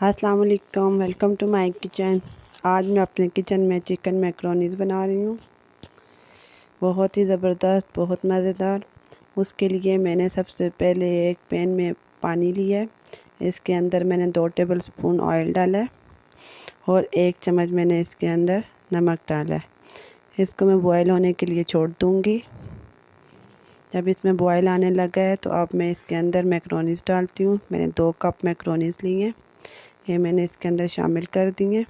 अस्सलाम वालेकुम, welcome to my kitchen. आज मैं अपने किचन में चिकन मैकरोनीज़ बना रही हूँ। बहुत ही ज़बरदस्त, बहुत मज़ेदार। उसके लिए मैंने सबसे पहले एक पैन में पानी लिया है। इसके अंदर मैंने 2 टेबल स्पून ऑयल डाला है और 1 चम्मच मैंने इसके अंदर नमक डाला है। इसको मैं बॉयल होने के लिए छोड़ दूँगी। जब इसमें बॉयल आने लगा है तो अब मैं इसके अंदर मैकरोनीज़ डालती हूँ। मैंने 2 कप मैकरोनीज़ ली हैं, ये मैंने इसके अंदर शामिल कर दी हैं।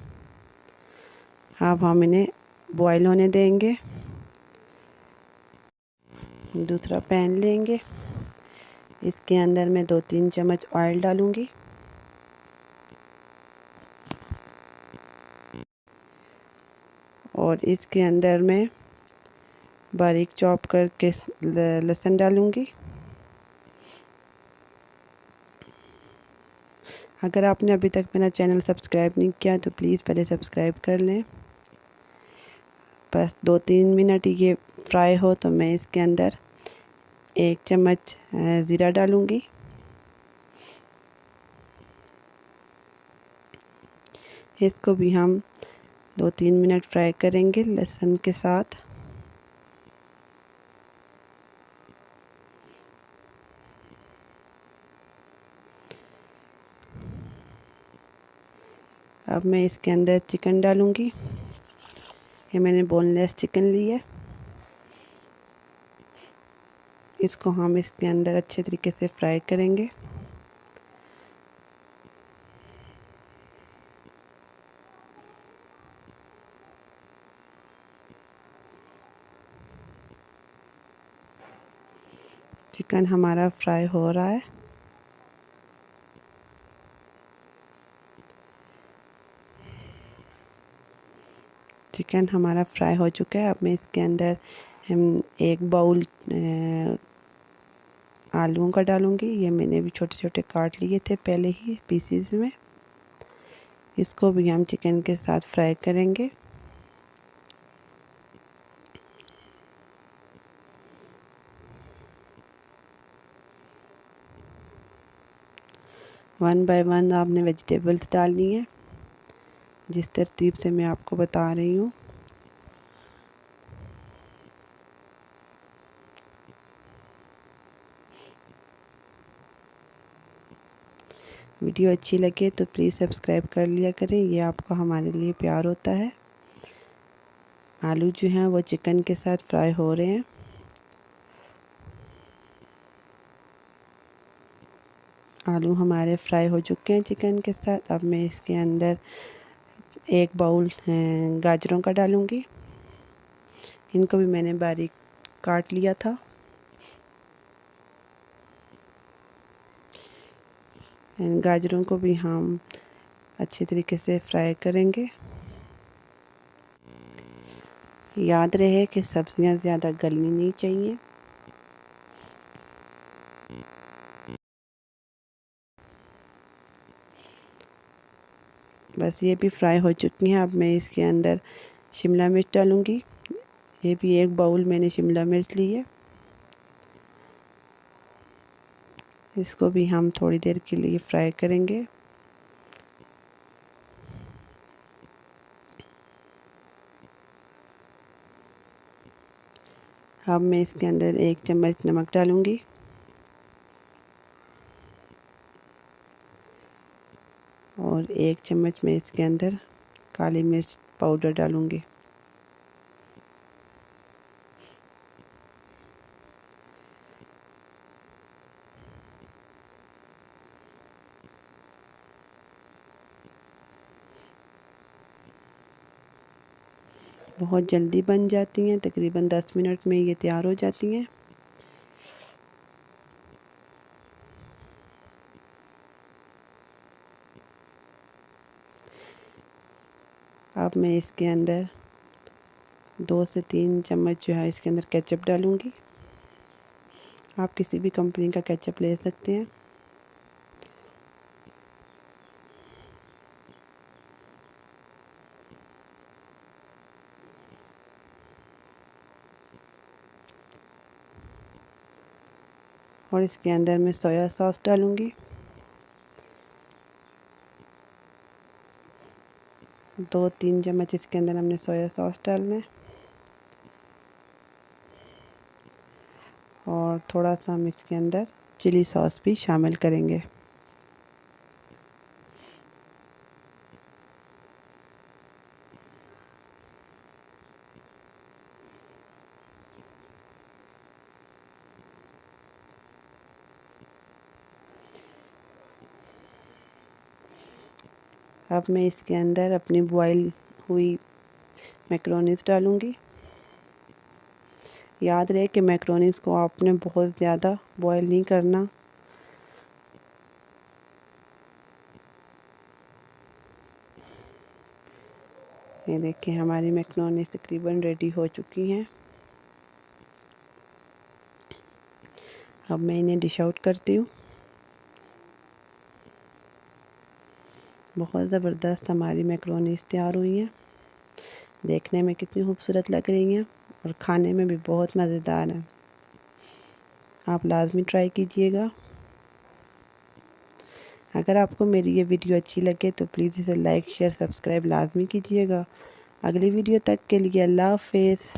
अब हम इन्हें बॉयल होने देंगे। दूसरा पैन लेंगे, इसके अंदर मैं 2-3 चम्मच ऑयल डालूंगी और इसके अंदर मैं बारीक चॉप करके लहसुन डालूंगी। अगर आपने अभी तक मेरा चैनल सब्सक्राइब नहीं किया तो प्लीज़ पहले सब्सक्राइब कर लें। बस 2-3 मिनट ये फ्राई हो तो मैं इसके अंदर 1 चम्मच ज़ीरा डालूंगी। इसको भी हम 2-3 मिनट फ्राई करेंगे लहसुन के साथ। अब मैं इसके अंदर चिकन डालूंगी। ये मैंने बोनलेस चिकन ली है। इसको हम इसके अंदर अच्छे तरीके से फ्राई करेंगे। चिकन हमारा फ्राई हो रहा है। चिकन हमारा फ्राई हो चुका है। अब मैं इसके अंदर हम 1 बाउल आलूओं का डालूंगी। ये मैंने भी छोटे छोटे काट लिए थे पहले ही पीसीज में। इसको भी हम चिकन के साथ फ्राई करेंगे। वन बाय वन आपने वेजिटेबल्स डालनी है, जिस तरतीब से मैं आपको बता रही हूँ। वीडियो अच्छी लगे तो प्लीज़ सब्सक्राइब कर लिया करें, ये आपको हमारे लिए प्यार होता है। आलू जो हैं वो चिकन के साथ फ्राई हो रहे हैं। आलू हमारे फ्राई हो चुके हैं चिकन के साथ। अब मैं इसके अंदर 1 बाउल गाजरों का डालूंगी। इनको भी मैंने बारीक काट लिया था। गाजरों को भी हम अच्छी तरीके से फ्राई करेंगे। याद रहे कि सब्जियां ज़्यादा गलनी नहीं चाहिए। बस ये भी फ्राई हो चुकी हैं। अब मैं इसके अंदर शिमला मिर्च डालूंगी। ये भी 1 बाउल मैंने शिमला मिर्च ली है। इसको भी हम थोड़ी देर के लिए फ्राई करेंगे। अब मैं इसके अंदर 1 चम्मच नमक डालूंगी और 1 चम्मच मैं इसके अंदर काली मिर्च पाउडर डालूंगी। बहुत जल्दी बन जाती हैं, तकरीबन 10 मिनट में ये तैयार हो जाती हैं। अब मैं इसके अंदर 2 से 3 चम्मच जो है इसके अंदर केचप डालूंगी। आप किसी भी कंपनी का केचप ले सकते हैं। और इसके अंदर मैं सोया सॉस डालूंगी। 2-3 चम्मच इसके अंदर हमने सोया सॉस डालना है और थोड़ा सा हम इसके अंदर चिली सॉस भी शामिल करेंगे। अब मैं इसके अंदर अपनी बॉईल हुई मैक्रोनीज़ डालूँगी। याद रहे कि मैक्रोनीज़ को आपने बहुत ज़्यादा बॉईल नहीं करना। ये देखिए हमारी मैक्रोनीज़ तकरीबन रेडी हो चुकी हैं। अब मैं इन्हें डिश आउट करती हूँ। बहुत ज़बरदस्त हमारी मैक्रोनीज़ तैयार हुई हैं। देखने में कितनी खूबसूरत लग रही हैं और खाने में भी बहुत मज़ेदार हैं। आप लाज़मी ट्राई कीजिएगा। अगर आपको मेरी ये वीडियो अच्छी लगे तो प्लीज़ इसे लाइक शेयर सब्सक्राइब लाज़मी कीजिएगा। अगली वीडियो तक के लिए अल्लाह हाफ़िज़।